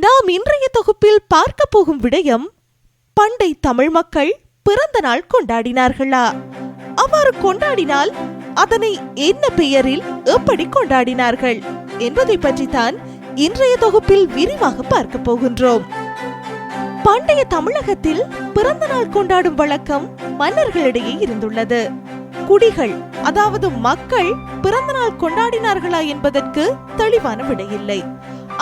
நாம் இன்றைய தொகுப்பில் பார்க்க போகும் விடயம், பண்டை தமிழ் மக்கள் பிறந்த நாள் கொண்டாடினார்களா? அவ்வாறு கொண்டாடினால் அதனை என்ன பெயரில் எப்படி கொண்டாடினார்கள் என்பதை பற்றித்தான் இன்றைய தொகுப்பில் விரிவாக பார்க்க போகின்றோம். பண்டைய தமிழகத்தில் பிறந்த நாள் கொண்டாடும் வழக்கம் மன்னர்களிடையே இருந்துள்ளது. குடிகள், அதாவது மக்கள் பிறந்த நாள் கொண்டாடினார்களா என்பதற்கு தெளிவான விடையில்லை.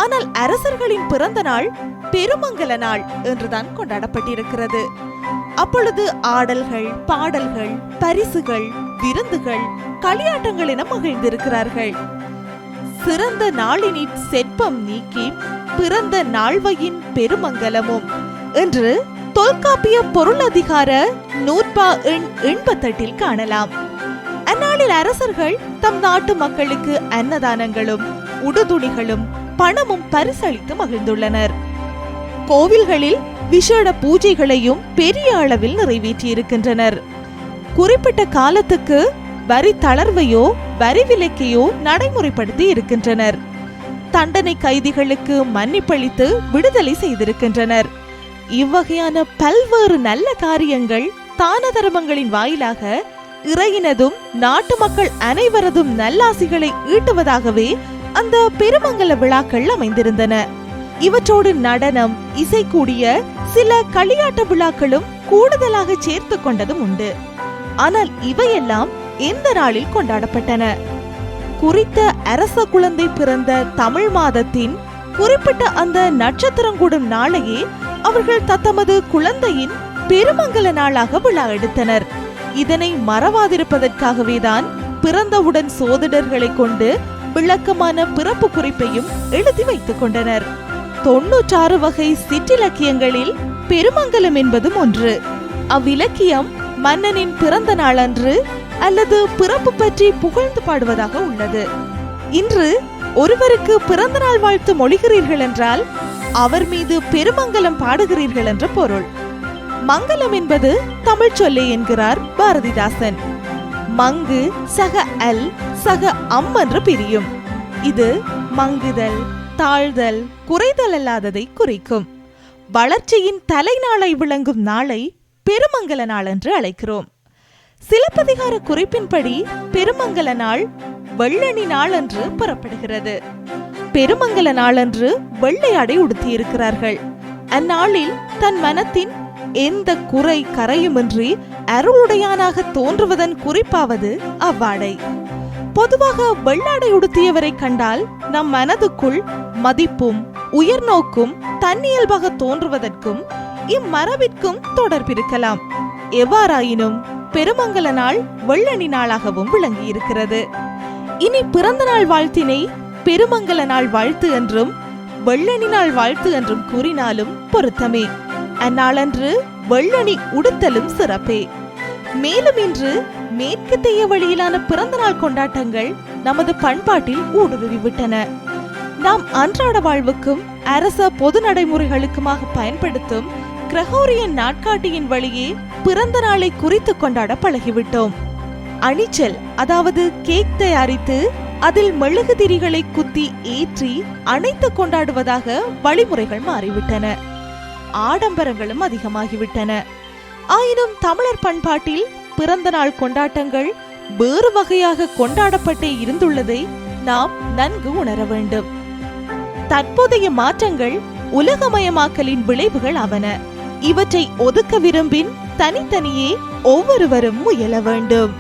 ஆனால் அரசர்களின் பிறந்த நாள் பெருமங்கல நாள் என்றுதான் கொண்டாடப்பட்டிருக்கிறது. அப்பொழுது ஆடல்கள், பாடல்கள், பரிசுகள், விருந்துகள், களியாட்டங்கள் என மகிழ்ந்திருக்கிறார்கள். சிறந்த நாளினிற் செற்பம் நீக்கி பிறந்த நாள்வையின் பெருமங்கலமும் என்று தொல்காப்பிய பொருளதிகார நூற்பா எண் 88 காணலாம். அந்நாளில் அரசர்கள் தம் நாட்டு மக்களுக்கு அன்னதானங்களும் உடுதுணிகளும் பணமும் பரிசளித்து மகிழ்ந்துள்ளனர். கோவில்களில் விசேட பூஜைகளையும் பெரிய அளவில் நிறைவேற்றியிருக்கின்றனர். குறிப்பிட்ட காலத்துக்கு வரி தளர்வையோ வரி விலக்கையோ நடைமுறைப்படுத்தி இருக்கின்றனர். தண்டனை கைதிகளுக்கு மன்னிப்பளித்து விடுதலை செய்திருக்கின்றனர். இவ்வகையான பல்வேறு நல்ல காரியங்கள், தான தர்மங்களின் வாயிலாக இறையினதும் நாட்டு மக்கள் அனைவரதும் நல்லாசிகளை ஈட்டுவதாகவே அந்த பெருமங்கல விழாக்கள் அமைந்திருந்தன. இவற்றோடு நடனம், இசை கூடிய சில களியாட்ட விழாக்களும் கூடுதலாக சேர்த்து கொண்டதும் உண்டு. ஆனால் இவையெல்லாம் எந்த நாளில் கொண்டாடப்பட்டன? குறித்த அரச குழந்தை பிறந்த தமிழ் மாதத்தின் குறிப்பிட்ட அந்த நட்சத்திரங்கூடும் நாளையே அவர்கள் தத்தமது குழந்தையின் பெருமங்கல நாளாக விழா எடுத்தனர். இதனை மறவாதிருப்பதற்காகவேதான் பிறந்தவுடன் சோதிடர்களை கொண்டு விளக்கமான பிறப்பு குறிப்பையும் எழுதி வைத்துக் கொண்டனர். 96 வகை சிற்றிலக்கியங்களில் பெருமங்கலம் என்பதும் ஒன்று. அவ்விலக்கியம் மன்னனின் பிறந்த நாளன்று அல்லது பிறப்பு பற்றி புகழ்ந்து பாடுவதாக உள்ளது. இன்று ஒருவருக்கு பிறந்த நாள் வாழ்த்து மொழிகிறீர்கள் என்றால் அவர் மீது பெருமங்கலம் பாடுகிறீர்கள் என்ற பொருள். மங்கலம் என்பது தமிழ் சொல்லே என்கிறார் பாரதிதாசன். மங்கு சக அல் சக அம் என்று பிரியும். இது மங்குதல், தாழ்தல், குறைதல் அல்லாததை குறிக்கும். வளர்ச்சியின் தலைநாளை விளங்கும் நாளை பெருமங்கல நாள் என்று அழைக்கிறோம். சிலப்பதிகார குறிப்பின்படி பெருமங்கல நாள் வெள்ளணி நாள் என்று புறப்படுகிறது. பெருமங்கல நாளன்று வெள்ளையாடை உடுத்தியிருக்கிறார்கள். அந்நாளில் தன் மனத்தின் எந்த குறை கரையுமின்றி அருளுடையானாக தோன்றுவதன் குறிப்பாவது அவ்வாடை. பொதுவாக வெள்ளாடை உடுத்தியவரை கண்டால் நம் மனதுக்குள் மதிப்பும் உயர்நோக்கும் தன்னியல்பாக தோன்றுவதற்கும் இம்மரபிற்கும் தொடர்பிருக்கலாம். எவ்வாறாயினும் பெருமங்கல நாள் வெள்ளணி நாளாகவும் விளங்கியிருக்கிறது. இனி பிறந்த நாள் வாழ்த்தினை பெருமங்கல நாள் வாழ்த்து என்றும் வெள்ளணி நாள் வாழ்த்து என்றும் கூறினாலும் பொருத்தமே. அந்நாளன்று வெள்ளணி உடுத்தலும் சிறப்பே. மேலும் இன்று மேற்கத்திய வழியிலான பிறந்த நாள் கொண்டாட்டங்கள் நமது பண்பாட்டில் ஊடுருவிவிட்டன. நாம் அன்றாட வாழ்வுக்கும் அரச பொது நடைமுறைகளுக்குமாக பயன்படுத்தும் கிரகோரியன் நாட்காட்டியின் வழியே பிறந்த நாளை குறித்து கொண்டாட பழகிவிட்டோம். அணிச்சல், அதாவது கேக் தயாரித்து அதில் மெழுகுதிரிகளை குத்தி ஏற்றி அணைத்து கொண்டாடுவதாக வழிமுறைகள் மாறிவிட்டன. ஆடம்பரங்களும் அதிகமாகிவிட்டன. ஆயினும் தமிழர் பண்பாட்டில் பிறந்த நாள் கொண்டாட்டங்கள் வேறு வகையாக கொண்டாடப்பட்டே இருந்துள்ளதை நாம் நன்கு உணர வேண்டும். தற்போதைய மாற்றங்கள் உலகமயமாக்கலின் விளைவுகள் ஆவன. இவற்றை ஒதுக்க விரும்பின் தனித்தனியே ஒவ்வொருவரும் முயல வேண்டும்.